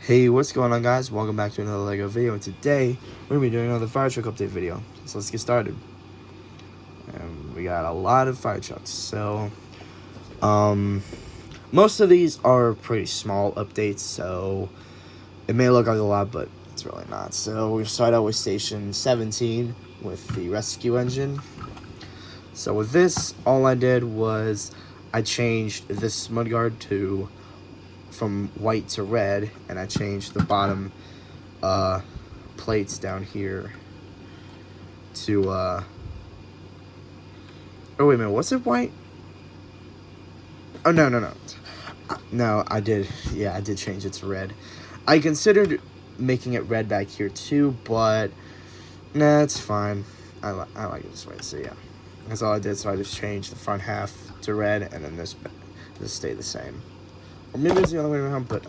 Hey, what's going on, guys? Welcome back to another LEGO video, and today we're going to be doing another fire truck update video. So let's get started. And we got a lot of fire trucks. So, most of these are pretty small updates, so it may look like a lot, but it's really not. So we start out with Station 17 with the rescue engine. So with this, all I did was I changed this mudguard from white to red, and I changed the bottom plates down here to oh wait a minute, was it white? Oh no, I did change it to red. I considered making it red back here too, but nah, it's fine. I like it this way. So yeah, that's all I did. So I just changed the front half to red, and then this stayed the same. Or maybe it's the other way around, but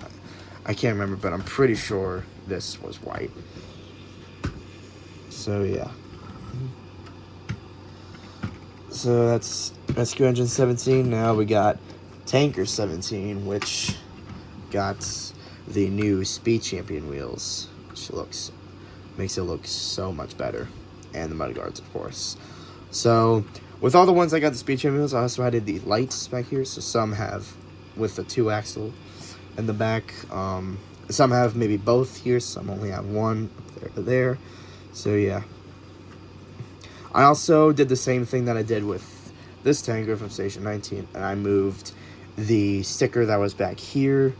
I can't remember, but I'm pretty sure this was white. So yeah. So that's Rescue Engine 17. Now we got Tanker 17, which got the new Speed Champion wheels, which makes it look so much better. And the mudguards, of course. So with all the ones I got the Speed Champion wheels, I also added the lights back here. So some have with the 2-axle in the back. Some have maybe both here, some only have one up there. So yeah. I also did the same thing that I did with this tanker from Station 19, and I moved the sticker that was back here.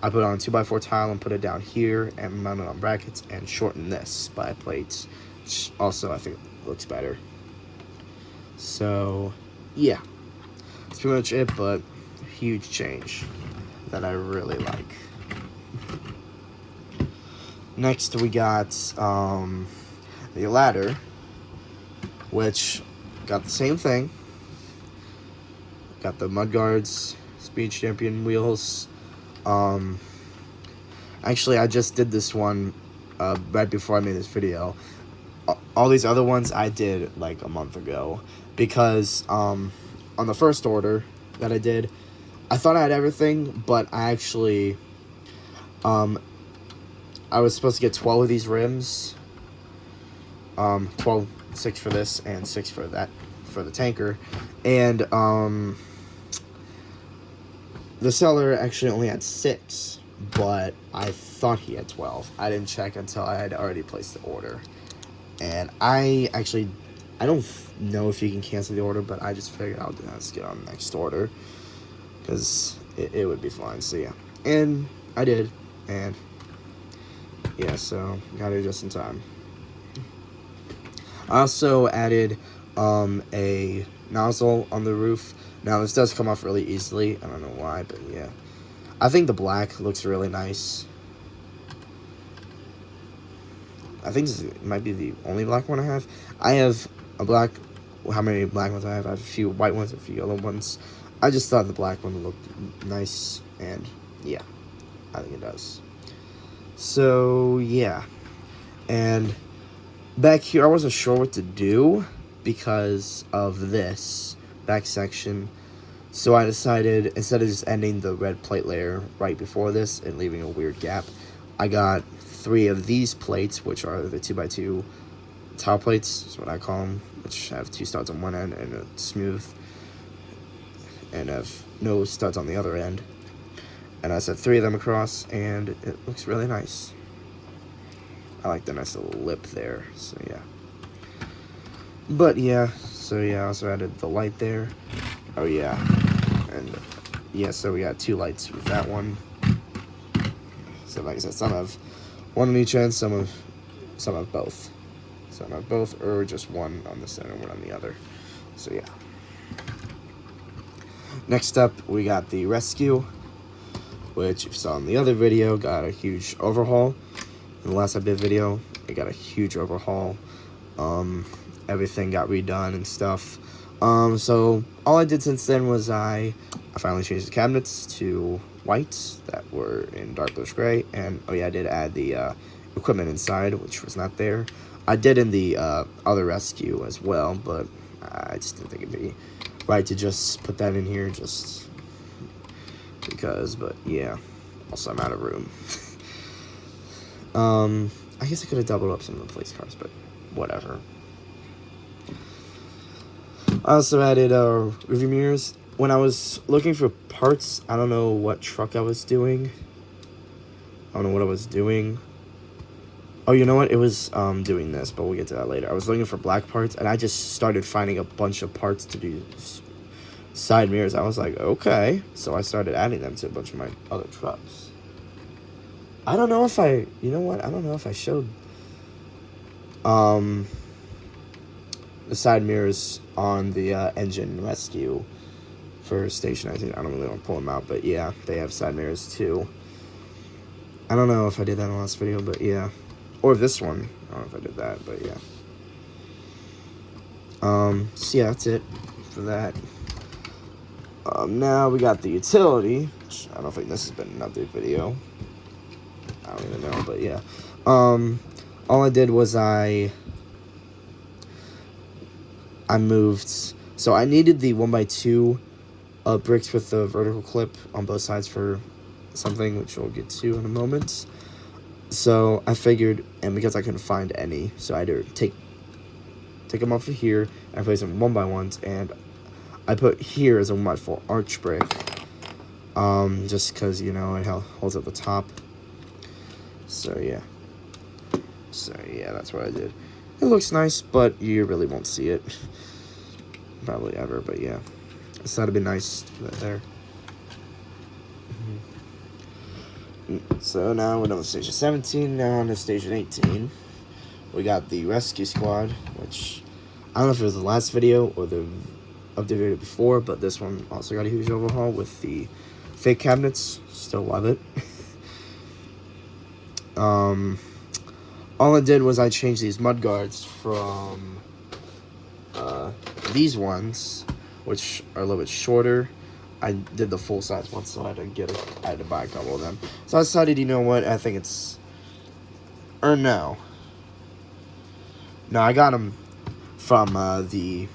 I put it on a 2x4 tile and put it down here and mounted on brackets and shortened this by a plate, which also I think looks better. So yeah, that's pretty much it, but huge change that I really like. Next we got the ladder, which got the same thing. Got the mudguards, Speed Champion wheels. Actually, I just did this one right before I made this video. All these other ones I did like a month ago, because on the first order that I did, I thought I had everything, but I actually I was supposed to get 12 of these rims. 12, 6 for this and 6 for that, for the tanker. And the seller actually only had 6, but I thought he had 12. I didn't check until I had already placed the order. And I don't know if you can cancel the order, but I just figured I'll just get on the next order, because it would be fine. So yeah, and I did, and yeah, so got it just in time. I also added a nozzle on the roof. Now this does come off really easily. I don't know why, but yeah. I think the black looks really nice. I think this might be the only black one I have. I have a black. How many black ones I have? I have a few white ones, a few yellow ones. I just thought the black one looked nice, and yeah, I think it does. So yeah, and back here I wasn't sure what to do because of this back section. So I decided, instead of just ending the red plate layer right before this and leaving a weird gap, I got 3 of these plates, which are the 2x2 tile plates, is what I call them, which have 2 studs on one end and a smooth, and have no studs on the other end. And I set 3 of them across, and it looks really nice. I like the nice little lip there, so yeah. But yeah, so yeah, I also added the light there. Oh yeah, and yeah, so we got 2 lights with that one. So like I said, some have one on each end, some have both. Some have both, or just one on the center, one on the other. So yeah. Next up, we got the rescue, which you saw in the other video, got a huge overhaul. In the last update video, it got a huge overhaul. Everything got redone and stuff. So all I did since then was I finally changed the cabinets to white that were in dark bluish gray, and oh yeah, I did add the equipment inside, which was not there. I did in the other rescue as well, but I just didn't think it'd be right to just put that in here just because. But yeah, also I'm out of room. I guess I could have doubled up some of the police cars, but whatever. I also added rearview mirrors. When I was looking for parts, I don't know what truck I was doing. I don't know what I was doing. Oh, you know what? It was doing this, but we'll get to that later. I was looking for black parts, and I just started finding a bunch of parts to do side mirrors. I was like, okay. So I started adding them to a bunch of my other trucks. I don't know if I... You know what? I don't know if I showed... the side mirrors on the engine rescue for Station 19. I don't really want to pull them out, but yeah, they have side mirrors too. I don't know if I did that in the last video, but yeah. Or this one. I don't know if I did that, but yeah. So yeah, that's it for that. Now we got the utility, which I don't think this has been an update video. I don't even know, but yeah. All I did was I moved, so I needed the 1x2 bricks with the vertical clip on both sides for something, which we'll get to in a moment. So I figured, and because I couldn't find any, so I had to take them off of here and place them 1x1s, and I put here as a 1x4 arch brick, just because, you know, it holds at the top. So yeah, that's what I did. It looks nice, but you really won't see it probably ever, but yeah, I thought it'd be nice to put that there. So now we're done with Station 17, now on to Station 18. We got the Rescue Squad, which I don't know if it was the last video or the update video before, but this one also got a huge overhaul with the fake cabinets. Still love it. All I did was I changed these mud guards from these ones, which are a little bit shorter. I did the full size ones, so I had to buy a couple of them. So I decided, you know what, I think it's, or no, I got them from the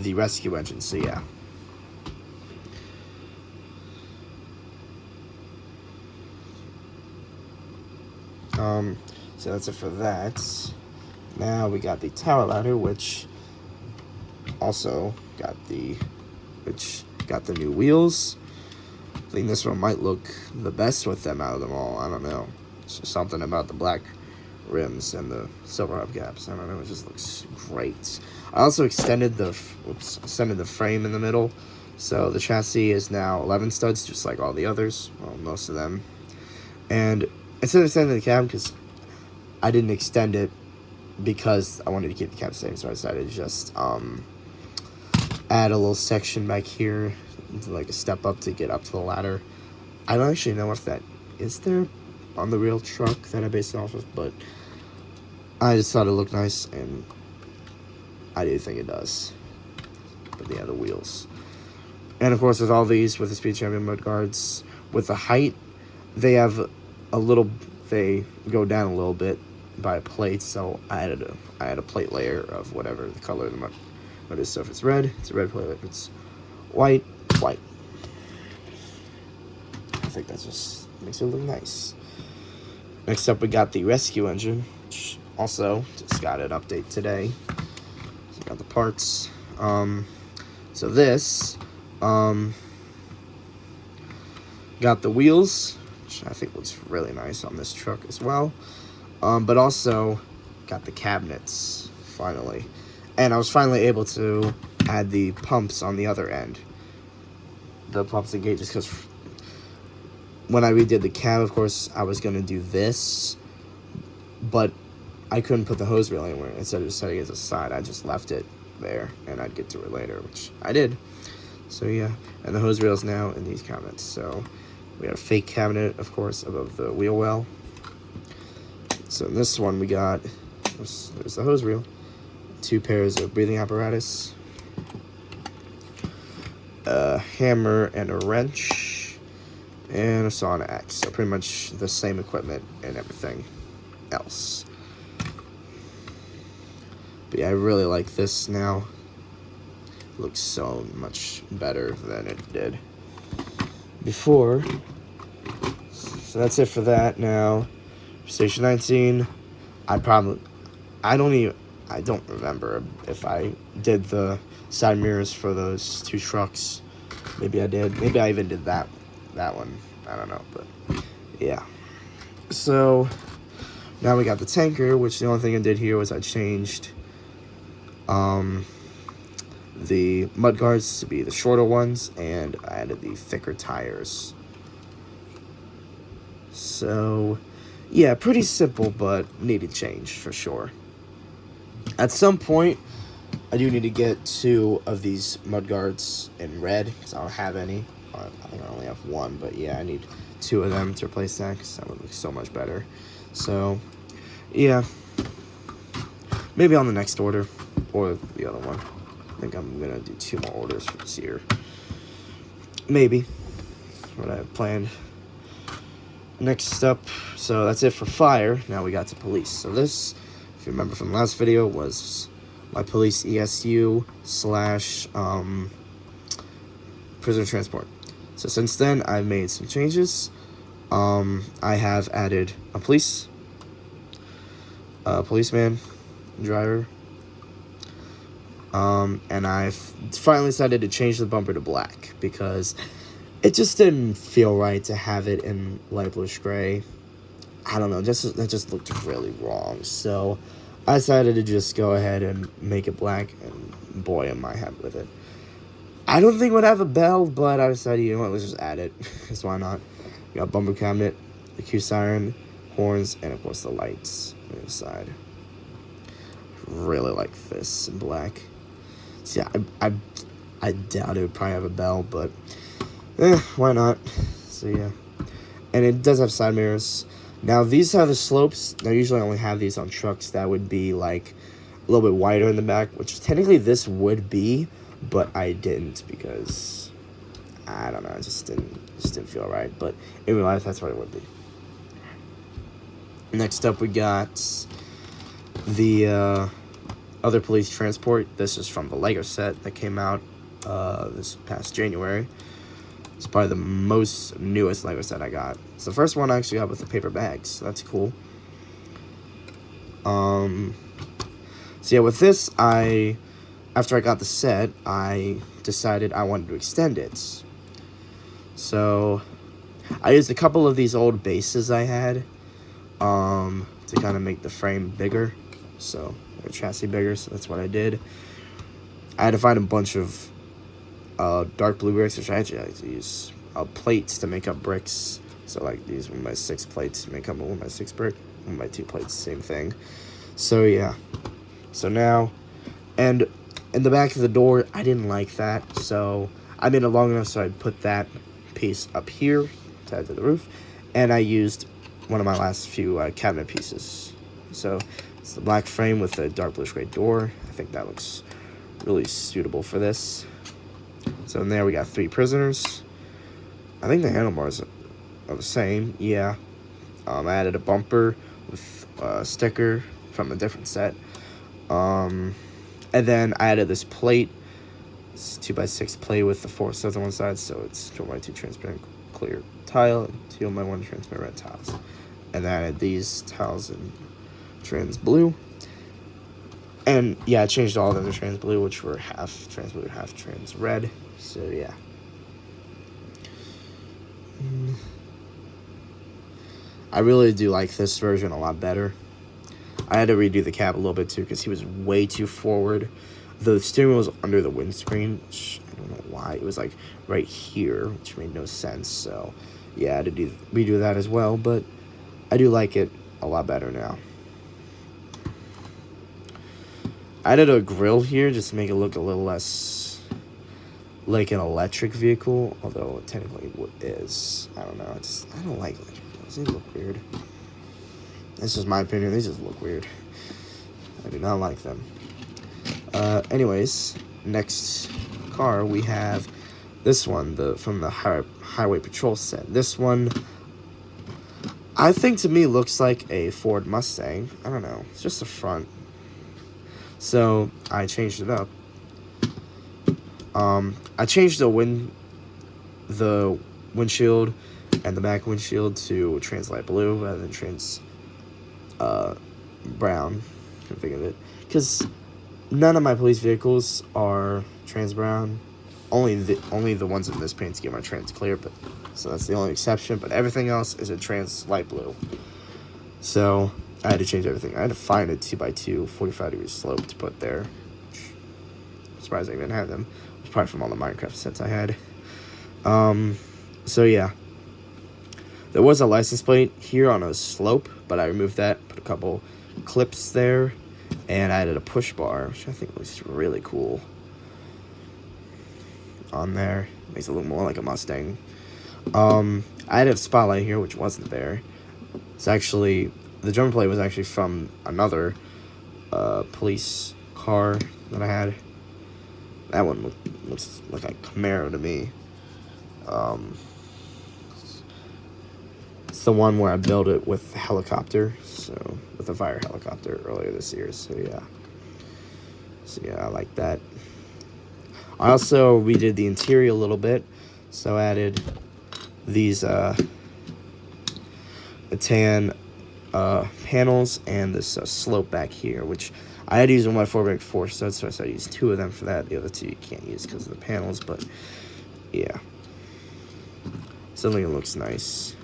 rescue engine. So yeah. So that's it for that. Now we got the tower ladder, which also got the new wheels. I think this one might look the best with them out of them all. I don't know. It's just something about the black rims and the silver hubcaps. I don't know. It just looks great. I also extended the frame in the middle, so the chassis is now 11 studs, just like all the others. Well, most of them. And instead of extending the cab, because I didn't extend it because I wanted to keep the cab safe, so I decided to just add a little section back here, like a step up to get up to the ladder. I don't actually know if that is there on the real truck that I based it off of, but I just thought it looked nice, and I do think it does. But yeah, the wheels. And of course, with all these, with the Speed Champion mud guards, with the height, they have they go down a little bit by a plate, so I added a plate layer of whatever the color of the mud is. So if it's red, it's a red plate. If it's white, white. I think that just makes it look nice. Next up, we got the rescue engine, which also just got an update today. So got the parts. So this got the wheels, which I think looks really nice on this truck as well. But also got the cabinets finally, and I was finally able to add the pumps on the other end. The pumps and gauges, because when I redid the cab, of course, I was gonna do this, but I couldn't put the hose reel anywhere. Instead of just setting it aside, I just left it there, and I'd get to it later, which I did. So yeah, and the hose reel is now in these cabinets. So we have a fake cabinet, of course, above the wheel well. So in this one, we got, there's the hose reel, 2 pairs of breathing apparatus, a hammer and a wrench, and a saw and an axe. So pretty much the same equipment and everything else. But yeah, I really like this now. It looks so much better than it did before. So that's it for that. Now, Station 19, I don't remember if I did the side mirrors for those two trucks. Maybe I did. Maybe I even did that one. I don't know, but yeah. So now we got the tanker, which the only thing I did here was I changed the mudguards to be the shorter ones, and I added the thicker tires. So yeah, pretty simple, but needed change for sure. At some point, I do need to get 2 of these mudguards in red, because I don't have any. I think I only have 1, but yeah, I need 2 of them to replace that, because that would look so much better. So, yeah. Maybe on the next order, or the other one. I think I'm going to do 2 more orders for this year. Maybe. That's what I have planned. Next up, so that's it for fire. Now we got to police. So this, if you remember from the last video, was my police ESU / prisoner transport. So since then, I've made some changes. I have added a policeman, driver, and I've finally decided to change the bumper to black because it just didn't feel right to have it in light bluish gray. I don't know, that just looked really wrong. So I decided to just go ahead and make it black, and boy, am I happy with it. I don't think it would have a bell, but I decided, you know what, let's just add it, because why not? We got bumper cabinet, the Q siren, horns, and of course the lights on the other side. Really like this in black. So yeah, I doubt it would probably have a bell, but why not? So yeah. And it does have side mirrors. Now these are the slopes. I usually only have these on trucks that would be like a little bit wider in the back, which technically this would be, but I didn't because I don't know, it just didn't feel right. But in real life, that's what it would be. Next up, we got the other police transport. This is from the Lego set that came out this past January. It's probably the most newest Lego set I got. It's the first one I actually got with the paper bags, so that's cool. So yeah, with this, after I got the set, I decided I wanted to extend it. So I used a couple of these old bases I had to kind of make the frame bigger, so the chassis bigger. So that's what I did. I had to find a bunch of dark blue bricks, which I actually like to use plates to make up bricks. So like these 1x6 plates make up a 1x6 brick, 1x2 plates, same thing. So yeah. So now, and in the back of the door, I didn't like that, so I made it long enough so I'd put that piece up here to add to the roof, and I used one of my last few cabinet pieces. So it's the black frame with the dark bluish gray door. I think that looks really suitable for this. So in there we got 3 prisoners. I think the handlebars are the same. Yeah. I added a bumper with a sticker from a different set. And then I added this plate. It's 2x6 plate with the 4 studs on one side, so it's 2x2 transparent clear tile and 2x1 transparent red tiles. And then I added these tiles in trans blue. And yeah, I changed all of them to trans blue, which were half trans blue, half trans red. So yeah. I really do like this version a lot better. I had to redo the cab a little bit too because he was way too forward. The steering wheel was under the windscreen, which I don't know why. It was like right here, which made no sense. So yeah, I had to redo that as well, but I do like it a lot better now. I added a grill here just to make it look a little less like an electric vehicle, although it technically is. I don't know. I don't like electric vehicles. They look weird. This is my opinion. They just look weird. I do not like them. Anyways, next car we have this one, from the Highway Patrol set. This one, I think to me looks like a Ford Mustang. I don't know. It's just the front. So I changed it up. I changed the windshield and the back windshield to trans light blue rather than trans brown. Couldn't think of it. Because none of my police vehicles are trans brown. Only the ones in this paint scheme are trans clear, but so that's the only exception. But everything else is a trans light blue. So I had to change everything. I had to find a 2x2 45-degree slope to put there. I'm surprised I even had them. It was probably from all the Minecraft sets I had. So yeah. There was a license plate here on a slope, but I removed that, put a couple clips there, and I added a push bar, which I think was really cool on there. Makes it look more like a Mustang. I added a spotlight here, which wasn't there. It's actually, the drum plate was actually from another police car that I had. That one looks like a Camaro to me. It's the one where I built it with a helicopter, so with a fire helicopter earlier this year. So yeah, I like that. I also redid the interior a little bit, so I added these tan panels and this slope back here, which I had to use on my 4x4 studs, so I said I used 2 of them for that. The other 2 you can't use because of the panels, but yeah, something that looks nice.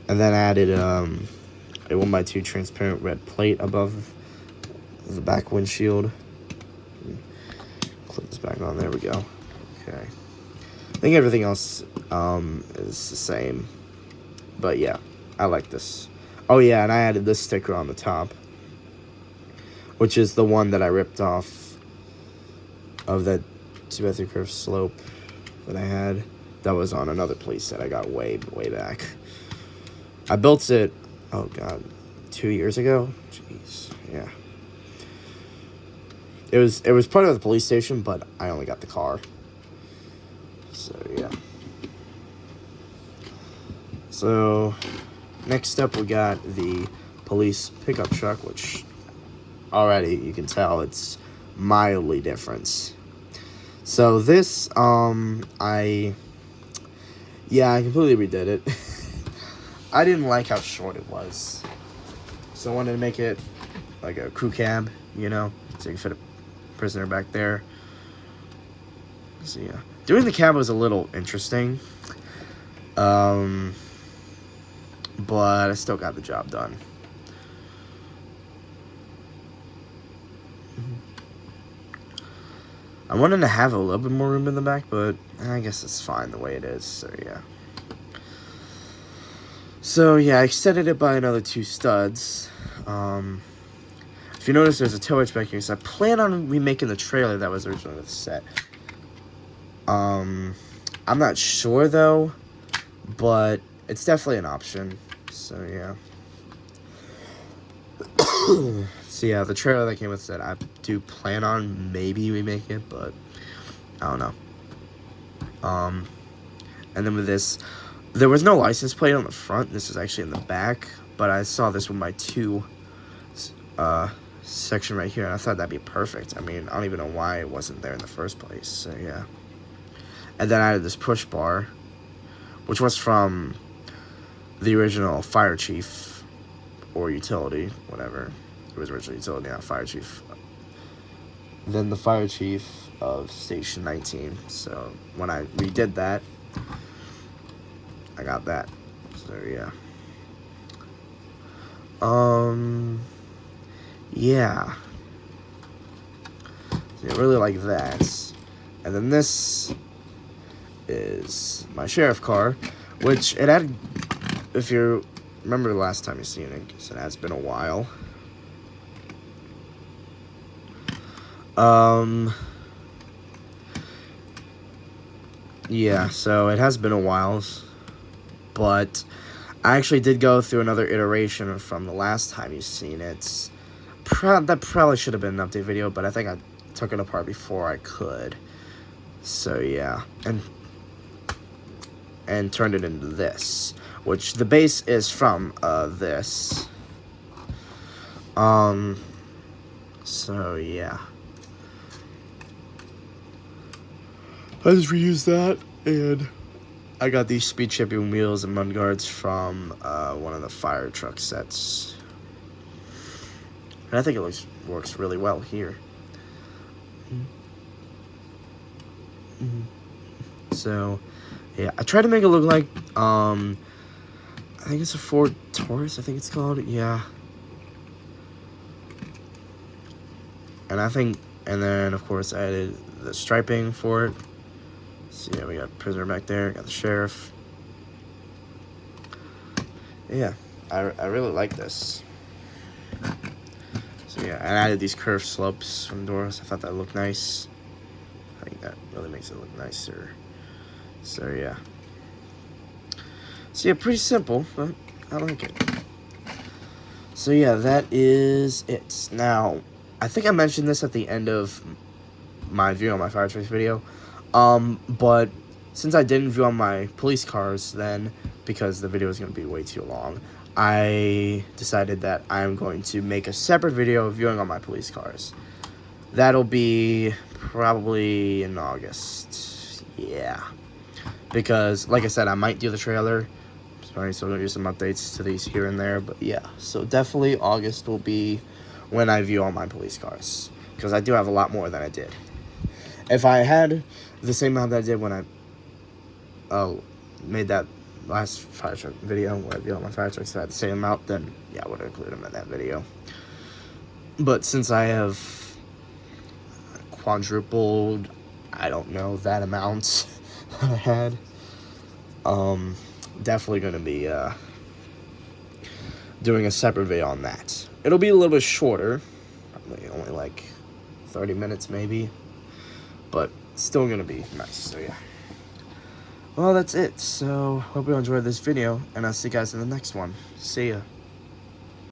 And then I added a 1x2 transparent red plate above the back windshield. Clip this back on. There we go. Okay. I think everything else is the same. But yeah, I like this. Oh yeah, and I added this sticker on the top, which is the one that I ripped off of that 2x3 curve slope that I had. That was on another police set I got way back. I built it, oh god, 2 years ago? Jeez, yeah. It was part of the police station, but I only got the car. So, yeah. So, next up we got the police pickup truck, which already you can tell it's mildly different. So this, I completely redid it. I didn't like how short it was, so I wanted to make it like a crew cab, you know, so you can fit a prisoner back there. So yeah, doing the cab was a little interesting, but I still got the job done. I wanted to have a little bit more room in the back, but I guess it's fine the way it is, so yeah. So yeah, I extended it by another 2 studs. If you notice, there's a tow hitch back here, so I plan on remaking the trailer that was originally with the set. I'm not sure though, but it's definitely an option. So yeah. So yeah, the trailer that came with the set, I do plan on maybe remake it, but I don't know. And then with this, there was no license plate on the front. This is actually in the back, but I saw this with my 2 section right here, and I thought that'd be perfect. I mean, I don't even know why it wasn't there in the first place, so yeah. And then I added this push bar, which was from the original fire chief, or utility, whatever. It was originally utility, not fire chief. Then the fire chief of Station 19, so when I redid that, I got that. So yeah. Yeah. So I really like that. And then this is my sheriff car, which it had, if you remember the last time you've seen it, because it has been a while. Yeah, so it has been a while, but I actually did go through another iteration from the last time you've seen it. That probably should have been an update video, but I think I took it apart before I could. So yeah, and turned it into this, which the base is from this. So yeah. I just reused that, and I got these speed shaping wheels and mud guards from one of the fire truck sets. And I think it works really well here. So, yeah, I tried to make it look like, I think it's a Ford Taurus, I think it's called, yeah. And then, of course, I added the striping for it. So, yeah, we got prisoner back there, got the sheriff. Yeah, I really like this. So, yeah, I added these curved slopes from doors. I thought that looked nice. I think that really makes it look nicer. So, yeah. So, yeah, pretty simple, but I like it. So, yeah, that is it. Now, I think I mentioned this at the end of my view on my fire trucks video. But since I didn't view on my police cars then, because the video was going to be way too long, I decided that I'm going to make a separate video viewing on my police cars. That'll be probably in August. Yeah. Because, like I said, I might do the trailer. Probably still going to do some updates to these here and there. But, yeah. So, definitely August will be when I view all my police cars. Because I do have a lot more than I did. If I had the same amount that I did when I made that last fire truck video, where I viewed all my fire trucks, if I had the same amount, then, yeah, I would have included them in that video. But since I have quadrupled, I don't know, that amount that I had, definitely going to be doing a separate video on that. It'll be a little bit shorter, probably only like 30 minutes maybe, but still going to be nice. So yeah, well, that's it. So hope you enjoyed this video, and I'll see you guys in the next one. See ya.